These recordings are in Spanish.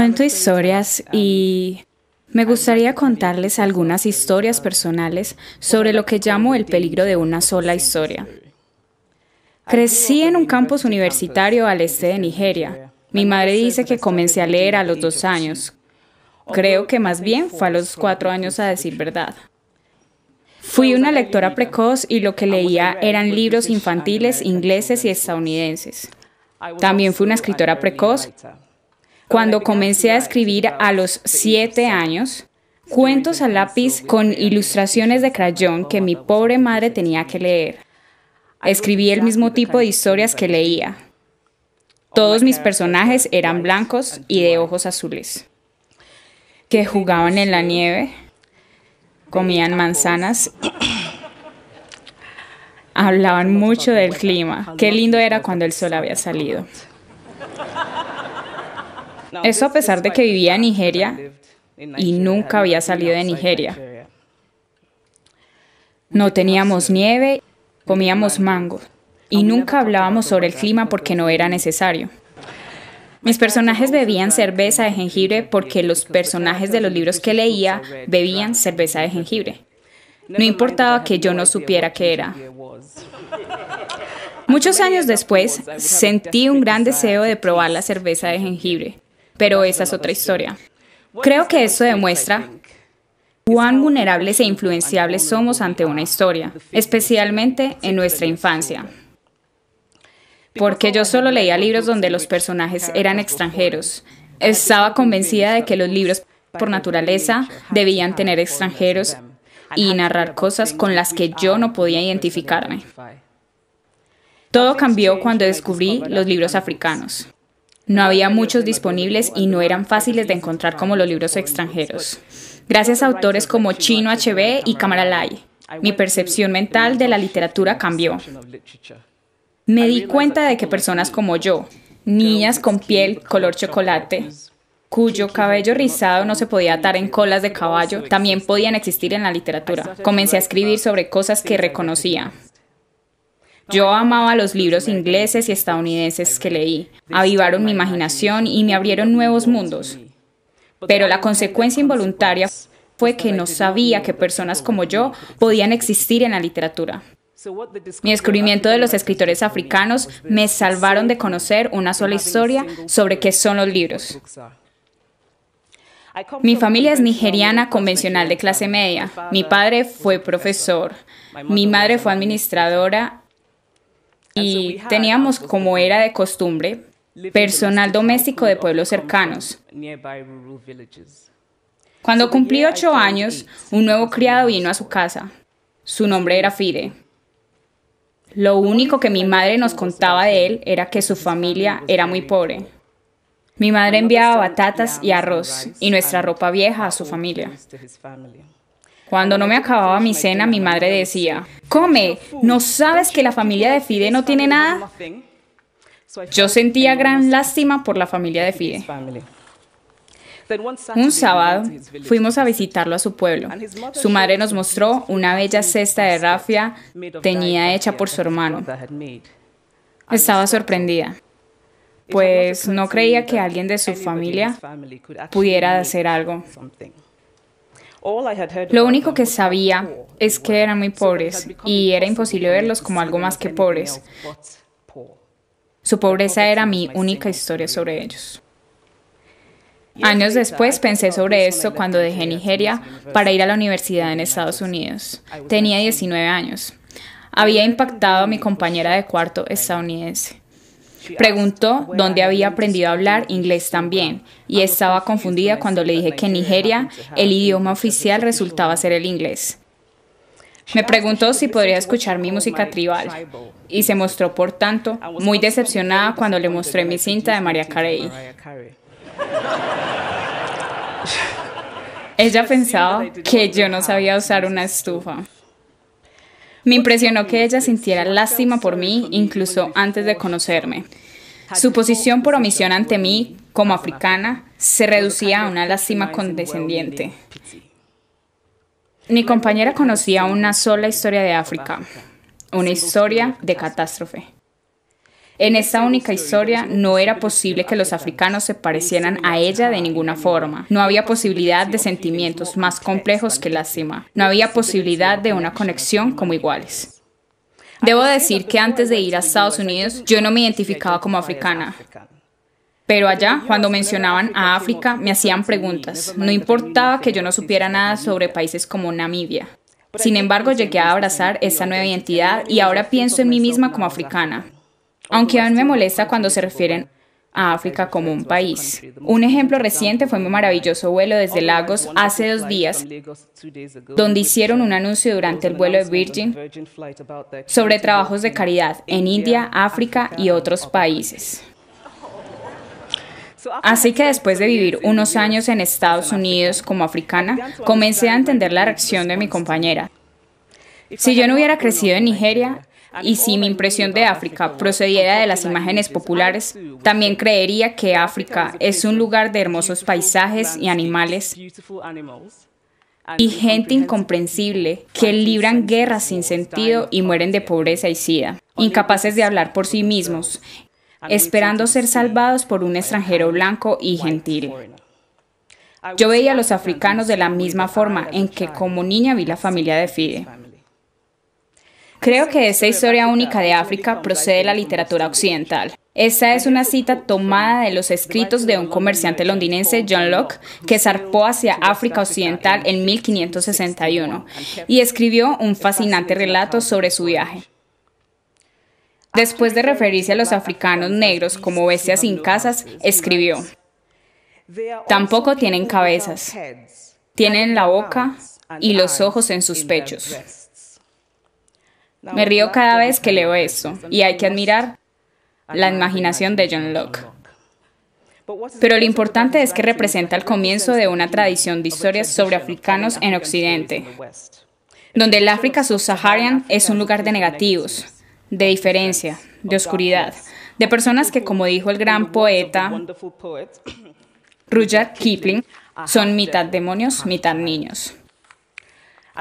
Cuento historias y me gustaría contarles algunas historias personales sobre lo que llamo el peligro de una sola historia. Crecí en un campus universitario al este de Nigeria. Mi madre dice que comencé a leer a los 2 años. Creo que más bien fue a los 4 años, a decir verdad. Fui una lectora precoz y lo que leía eran libros infantiles ingleses y estadounidenses. También fui una escritora precoz. Cuando comencé a escribir a los 7 años, cuentos a lápiz con ilustraciones de crayón que mi pobre madre tenía que leer. Escribí el mismo tipo de historias que leía. Todos mis personajes eran blancos y de ojos azules, que jugaban en la nieve, comían manzanas, hablaban mucho del clima. Qué lindo era cuando el sol había salido. Eso a pesar de que vivía en Nigeria y nunca había salido de Nigeria. No teníamos nieve, comíamos mango y nunca hablábamos sobre el clima porque no era necesario. Mis personajes bebían cerveza de jengibre porque los personajes de los libros que leía bebían cerveza de jengibre. No importaba que yo no supiera qué era. Muchos años después, sentí un gran deseo de probar la cerveza de jengibre, pero esa es otra historia. Creo que esto demuestra cuán vulnerables e influenciables somos ante una historia, especialmente en nuestra infancia. Porque yo solo leía libros donde los personajes eran extranjeros. Estaba convencida de que los libros, por naturaleza, debían tener extranjeros y narrar cosas con las que yo no podía identificarme. Todo cambió cuando descubrí los libros africanos. No había muchos disponibles y no eran fáciles de encontrar como los libros extranjeros. Gracias a autores como Chinua Achebe y Kamara Lai, mi percepción mental de la literatura cambió. Me di cuenta de que personas como yo, niñas con piel color chocolate, cuyo cabello rizado no se podía atar en colas de caballo, también podían existir en la literatura. Comencé a escribir sobre cosas que reconocía. Yo amaba los libros ingleses y estadounidenses que leí. Avivaron mi imaginación y me abrieron nuevos mundos. Pero la consecuencia involuntaria fue que no sabía que personas como yo podían existir en la literatura. Mi descubrimiento de los escritores africanos me salvaron de conocer una sola historia sobre qué son los libros. Mi familia es nigeriana convencional de clase media. Mi padre fue profesor, mi madre fue administradora y teníamos, como era de costumbre, personal doméstico de pueblos cercanos. Cuando cumplí 8 años, un nuevo criado vino a su casa. Su nombre era Fide. Lo único que mi madre nos contaba de él era que su familia era muy pobre. Mi madre enviaba batatas y arroz y nuestra ropa vieja a su familia. Cuando no me acababa mi cena, mi madre decía: «¡Come! ¿No sabes que la familia de Fide no tiene nada?». Yo sentía gran lástima por la familia de Fide. Un sábado fuimos a visitarlo a su pueblo. Su madre nos mostró una bella cesta de rafia teñida hecha por su hermano. Estaba sorprendida, pues no creía que alguien de su familia pudiera hacer algo. Lo único que sabía es que eran muy pobres y era imposible verlos como algo más que pobres. Su pobreza era mi única historia sobre ellos. Años después pensé sobre esto cuando dejé Nigeria para ir a la universidad en Estados Unidos. Tenía 19 años. Había impactado a mi compañera de cuarto estadounidense. Preguntó dónde había aprendido a hablar inglés también y estaba confundida cuando le dije que en Nigeria el idioma oficial resultaba ser el inglés. Me preguntó si podría escuchar mi música tribal y se mostró, por tanto, muy decepcionada cuando le mostré mi cinta de Mariah Carey. Ella pensaba que yo no sabía usar una estufa. Me impresionó que ella sintiera lástima por mí incluso antes de conocerme. Su posición por omisión ante mí, como africana, se reducía a una lástima condescendiente. Mi compañera conocía una sola historia de África, una historia de catástrofe. En esta única historia no era posible que los africanos se parecieran a ella de ninguna forma. No había posibilidad de sentimientos más complejos que lástima. No había posibilidad de una conexión como iguales. Debo decir que antes de ir a Estados Unidos, yo no me identificaba como africana. Pero allá, cuando mencionaban a África, me hacían preguntas. No importaba que yo no supiera nada sobre países como Namibia. Sin embargo, llegué a abrazar esta nueva identidad y ahora pienso en mí misma como africana. Aunque aún me molesta cuando se refieren a África como un país. Un ejemplo reciente fue mi maravilloso vuelo desde Lagos hace 2 días, donde hicieron un anuncio durante el vuelo de Virgin sobre trabajos de caridad en India, África y otros países. Así que después de vivir unos años en Estados Unidos como africana, comencé a entender la reacción de mi compañera. Si yo no hubiera crecido en Nigeria, y si mi impresión de África procediera de las imágenes populares, también creería que África es un lugar de hermosos paisajes y animales y gente incomprensible que libran guerras sin sentido y mueren de pobreza y sida, incapaces de hablar por sí mismos, esperando ser salvados por un extranjero blanco y gentil. Yo veía a los africanos de la misma forma en que como niña vi la familia de Fide. Creo que esa historia única de África procede de la literatura occidental. Esta es una cita tomada de los escritos de un comerciante londinense, John Locke, que zarpó hacia África Occidental en 1561 y escribió un fascinante relato sobre su viaje. Después de referirse a los africanos negros como bestias sin casas, escribió: tampoco tienen cabezas, tienen la boca y los ojos en sus pechos. Me río cada vez que leo esto, y hay que admirar la imaginación de John Locke. Pero lo importante es que representa el comienzo de una tradición de historias sobre africanos en Occidente, donde el África subsahariana es un lugar de negativos, de diferencia, de oscuridad, de personas que, como dijo el gran poeta Rudyard Kipling, son mitad demonios, mitad niños.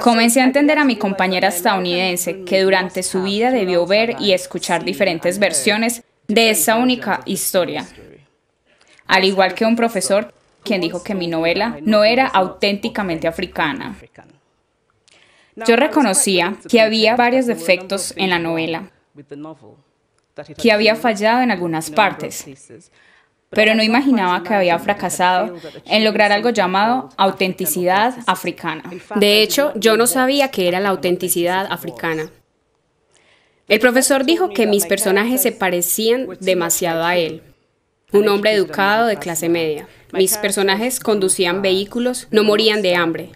Comencé a entender a mi compañera estadounidense que durante su vida debió ver y escuchar diferentes versiones de esa única historia. Al igual que un profesor quien dijo que mi novela no era auténticamente africana. Yo reconocía que había varios defectos en la novela, que había fallado en algunas partes, pero no imaginaba que había fracasado en lograr algo llamado autenticidad africana. De hecho, yo no sabía qué era la autenticidad africana. El profesor dijo que mis personajes se parecían demasiado a él. Un hombre educado de clase media. Mis personajes conducían vehículos, no morían de hambre.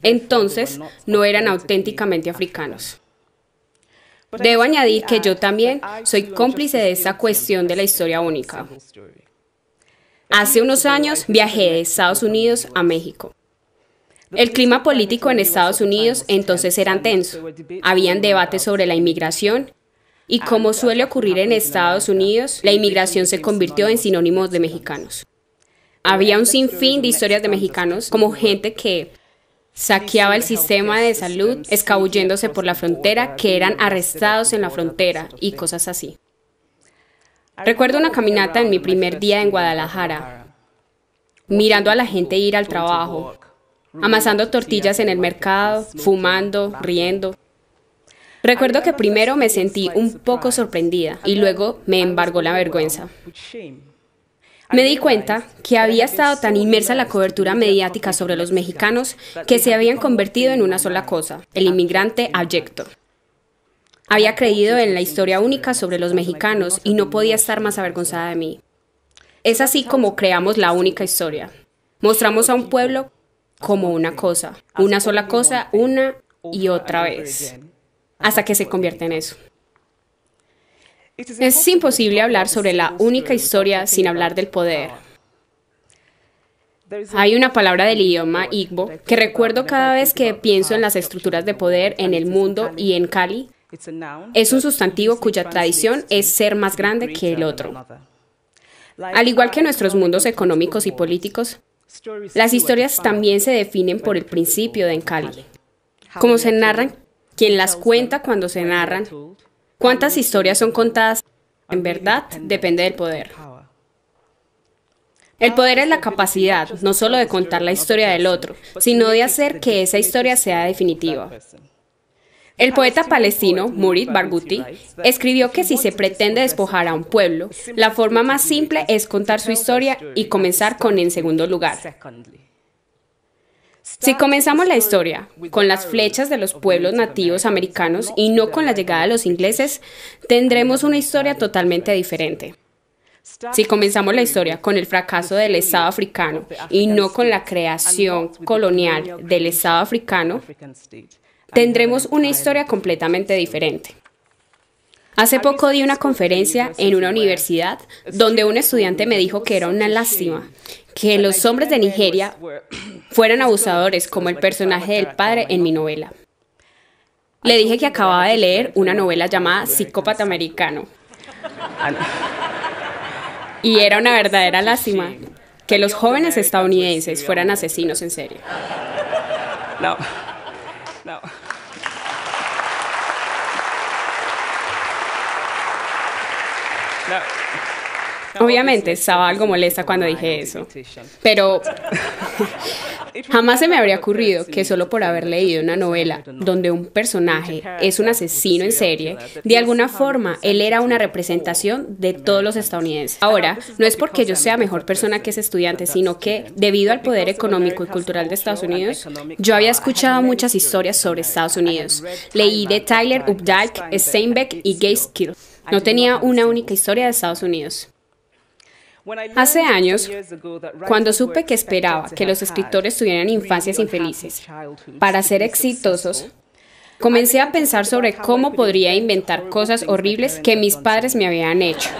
Entonces, no eran auténticamente africanos. Debo añadir que yo también soy cómplice de esta cuestión de la historia única. Hace unos años viajé de Estados Unidos a México. El clima político en Estados Unidos entonces era tenso. Habían debates sobre la inmigración y, como suele ocurrir en Estados Unidos, la inmigración se convirtió en sinónimo de mexicanos. Había un sinfín de historias de mexicanos, como gente que saqueaba el sistema de salud, escabulléndose por la frontera, que eran arrestados en la frontera y cosas así. Recuerdo una caminata en mi primer día en Guadalajara, mirando a la gente ir al trabajo, amasando tortillas en el mercado, fumando, riendo. Recuerdo que primero me sentí un poco sorprendida y luego me embargó la vergüenza. Me di cuenta que había estado tan inmersa en la cobertura mediática sobre los mexicanos que se habían convertido en una sola cosa, el inmigrante abyecto. Había creído en la historia única sobre los mexicanos y no podía estar más avergonzada de mí. Es así como creamos la única historia. Mostramos a un pueblo como una cosa, una sola cosa, una y otra vez, hasta que se convierte en eso. Es imposible hablar sobre la única historia sin hablar del poder. Hay una palabra del idioma Igbo que recuerdo cada vez que pienso en las estructuras de poder en el mundo y en Cali. Es un sustantivo cuya tradición es ser más grande que el otro. Al igual que nuestros mundos económicos y políticos, las historias también se definen por el principio de Encali. Cómo se narran, quién las cuenta cuando se narran, cuántas historias son contadas En verdad, depende del poder. El poder es la capacidad, no solo de contar la historia del otro, sino de hacer que esa historia sea definitiva. El poeta palestino Mourid Barghouti escribió que si se pretende despojar a un pueblo, la forma más simple es contar su historia y comenzar con en segundo lugar. Si comenzamos la historia con las flechas de los pueblos nativos americanos y no con la llegada de los ingleses, tendremos una historia totalmente diferente. Si comenzamos la historia con el fracaso del Estado africano y no con la creación colonial del Estado africano, tendremos una historia completamente diferente. Hace poco di una conferencia en una universidad donde un estudiante me dijo que era una lástima que los hombres de Nigeria fueran abusadores como el personaje del padre en mi novela. Le dije que acababa de leer una novela llamada Psicópata Americano. Y era una verdadera lástima que los jóvenes estadounidenses fueran asesinos en serie. No. Obviamente estaba algo molesta cuando dije eso, pero jamás se me habría ocurrido que solo por haber leído una novela donde un personaje es un asesino en serie, de alguna forma él era una representación de todos los estadounidenses. Ahora, no es porque yo sea mejor persona que ese estudiante, sino que, debido al poder económico y cultural de Estados Unidos, yo había escuchado muchas historias sobre Estados Unidos. Leí de Tyler Updike, Steinbeck y Gay Skill. No tenía una única historia de Estados Unidos. Hace años, cuando supe que esperaba que los escritores tuvieran infancias infelices para ser exitosos, comencé a pensar sobre cómo podría inventar cosas horribles que mis padres me habían hecho.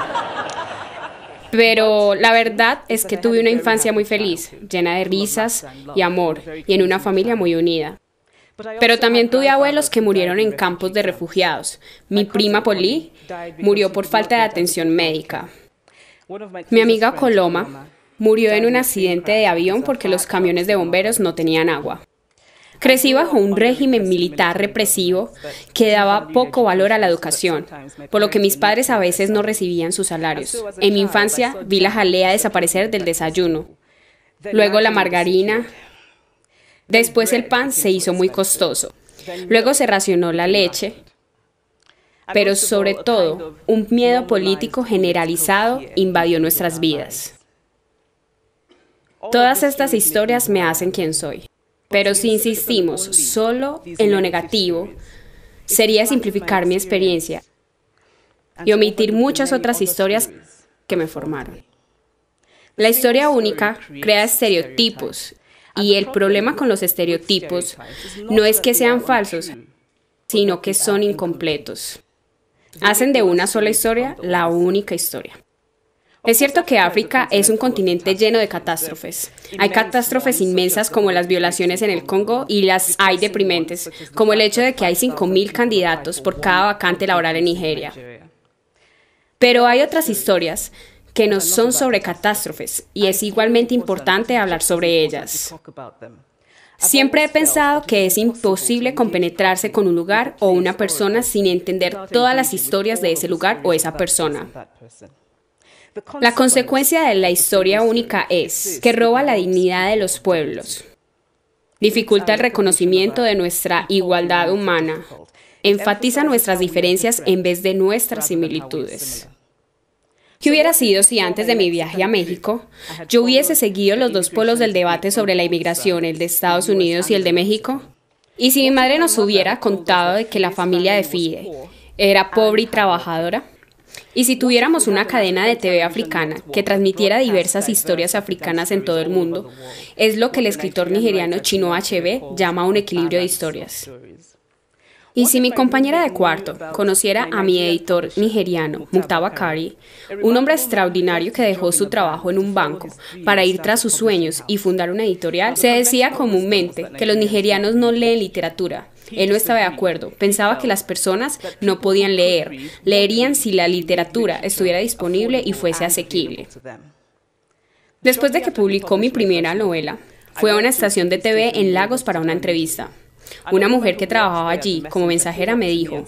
Pero la verdad es que tuve una infancia muy feliz, llena de risas y amor, y en una familia muy unida. Pero también tuve abuelos que murieron en campos de refugiados. Mi prima Polly murió por falta de atención médica. Mi amiga Coloma murió en un accidente de avión porque los camiones de bomberos no tenían agua. Crecí bajo un régimen militar represivo que daba poco valor a la educación, por lo que mis padres a veces no recibían sus salarios. En mi infancia vi la jalea desaparecer del desayuno, luego la margarina, después el pan se hizo muy costoso, luego se racionó la leche, pero sobre todo, un miedo político generalizado invadió nuestras vidas. Todas estas historias me hacen quien soy, pero si insistimos solo en lo negativo, sería simplificar mi experiencia y omitir muchas otras historias que me formaron. La historia única crea estereotipos, y el problema con los estereotipos no es que sean falsos, sino que son incompletos. Hacen de una sola historia la única historia. Es cierto que África es un continente lleno de catástrofes. Hay catástrofes inmensas como las violaciones en el Congo y las hay deprimentes, como el hecho de que hay 5.000 candidatos por cada vacante laboral en Nigeria. Pero hay otras historias que no son sobre catástrofes y es igualmente importante hablar sobre ellas. Siempre he pensado que es imposible compenetrarse con un lugar o una persona sin entender todas las historias de ese lugar o esa persona. La consecuencia de la historia única es que roba la dignidad de los pueblos, dificulta el reconocimiento de nuestra igualdad humana, enfatiza nuestras diferencias en vez de nuestras similitudes. ¿Qué hubiera sido si antes de mi viaje a México yo hubiese seguido los dos polos del debate sobre la inmigración, el de Estados Unidos y el de México? ¿Y si mi madre nos hubiera contado de que la familia de Fide era pobre y trabajadora? ¿Y si tuviéramos una cadena de TV africana que transmitiera diversas historias africanas en todo el mundo? Es lo que el escritor nigeriano Chinua Achebe llama un equilibrio de historias. Y si mi compañera de cuarto conociera a mi editor nigeriano, Muktaba Kari, un hombre extraordinario que dejó su trabajo en un banco para ir tras sus sueños y fundar una editorial, se decía comúnmente que los nigerianos no leen literatura. Él no estaba de acuerdo, pensaba que las personas no podían leer, leerían si la literatura estuviera disponible y fuese asequible. Después de que publicó mi primera novela, fue a una estación de TV en Lagos para una entrevista. Una mujer que trabajaba allí como mensajera me dijo: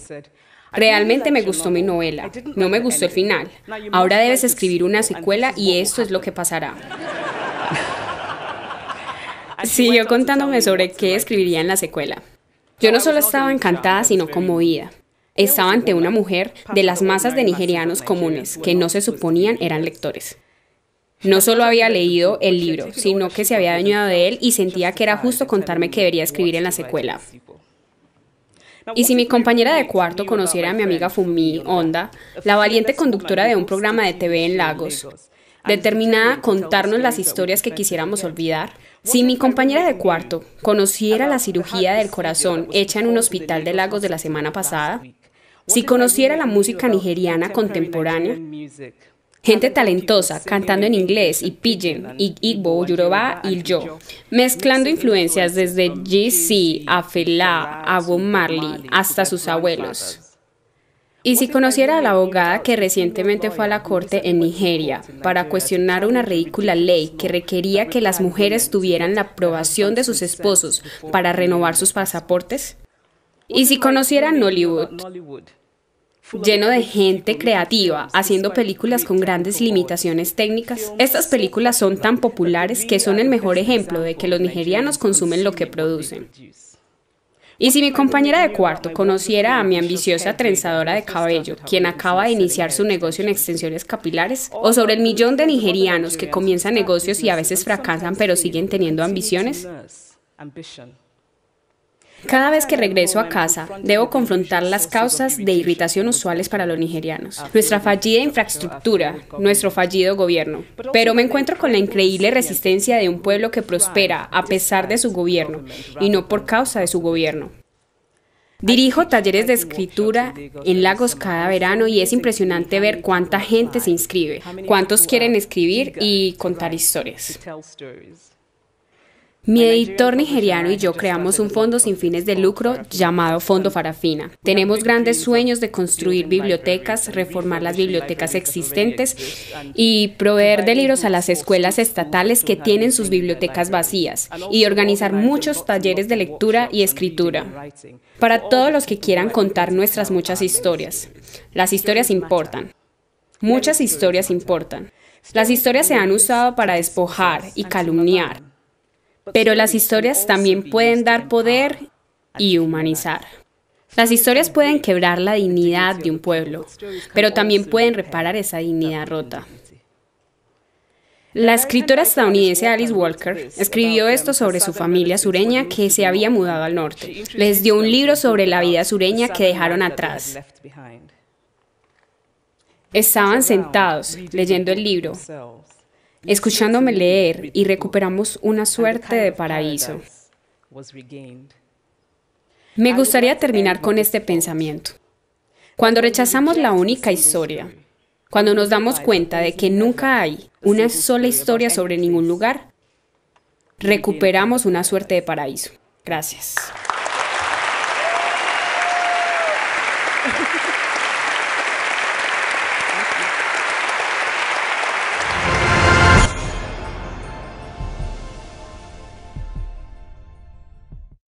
Realmente me gustó mi novela, no me gustó el final. Ahora debes escribir una secuela y esto es lo que pasará. Siguió contándome sobre qué escribiría en la secuela. Yo no solo estaba encantada, sino conmovida. Estaba ante una mujer de las masas de nigerianos comunes, que no se suponían eran lectores. No solo había leído el libro, sino que se había adueñado de él y sentía que era justo contarme que debería escribir en la secuela. Y si mi compañera de cuarto conociera a mi amiga Funmi Onda, la valiente conductora de un programa de TV en Lagos, determinada a contarnos las historias que quisiéramos olvidar, si mi compañera de cuarto conociera la cirugía del corazón hecha en un hospital de Lagos de la semana pasada, si conociera la música nigeriana contemporánea, gente talentosa cantando en inglés y pidgin, y Igbo, Yoruba y yo, mezclando influencias desde Jay-Z a Fela, a Bob Marley, hasta sus abuelos. Y si conociera a la abogada que recientemente fue a la corte en Nigeria para cuestionar una ridícula ley que requería que las mujeres tuvieran la aprobación de sus esposos para renovar sus pasaportes. Y si conociera a Nollywood, lleno de gente creativa, haciendo películas con grandes limitaciones técnicas. Estas películas son tan populares que son el mejor ejemplo de que los nigerianos consumen lo que producen. Y si mi compañera de cuarto conociera a mi ambiciosa trenzadora de cabello, quien acaba de iniciar su negocio en extensiones capilares, o sobre el millón de nigerianos que comienzan negocios y a veces fracasan pero siguen teniendo ambiciones. Cada vez que regreso a casa, debo confrontar las causas de irritación usuales para los nigerianos. Nuestra fallida infraestructura, nuestro fallido gobierno. Pero me encuentro con la increíble resistencia de un pueblo que prospera a pesar de su gobierno y no por causa de su gobierno. Dirijo talleres de escritura en Lagos cada verano y es impresionante ver cuánta gente se inscribe, cuántos quieren escribir y contar historias. Mi editor nigeriano y yo creamos un fondo sin fines de lucro llamado Fondo Farafina. Tenemos grandes sueños de construir bibliotecas, reformar las bibliotecas existentes y proveer de libros a las escuelas estatales que tienen sus bibliotecas vacías y de organizar muchos talleres de lectura y escritura para todos los que quieran contar nuestras muchas historias. Las historias importan. Muchas historias importan. Las historias se han usado para despojar y calumniar. Pero las historias también pueden dar poder y humanizar. Las historias pueden quebrar la dignidad de un pueblo, pero también pueden reparar esa dignidad rota. La escritora estadounidense Alice Walker escribió esto sobre su familia sureña que se había mudado al norte. Les dio un libro sobre la vida sureña que dejaron atrás. Estaban sentados leyendo el libro, escuchándome leer y recuperamos una suerte de paraíso. Me gustaría terminar con este pensamiento. Cuando rechazamos la única historia, cuando nos damos cuenta de que nunca hay una sola historia sobre ningún lugar, recuperamos una suerte de paraíso. Gracias.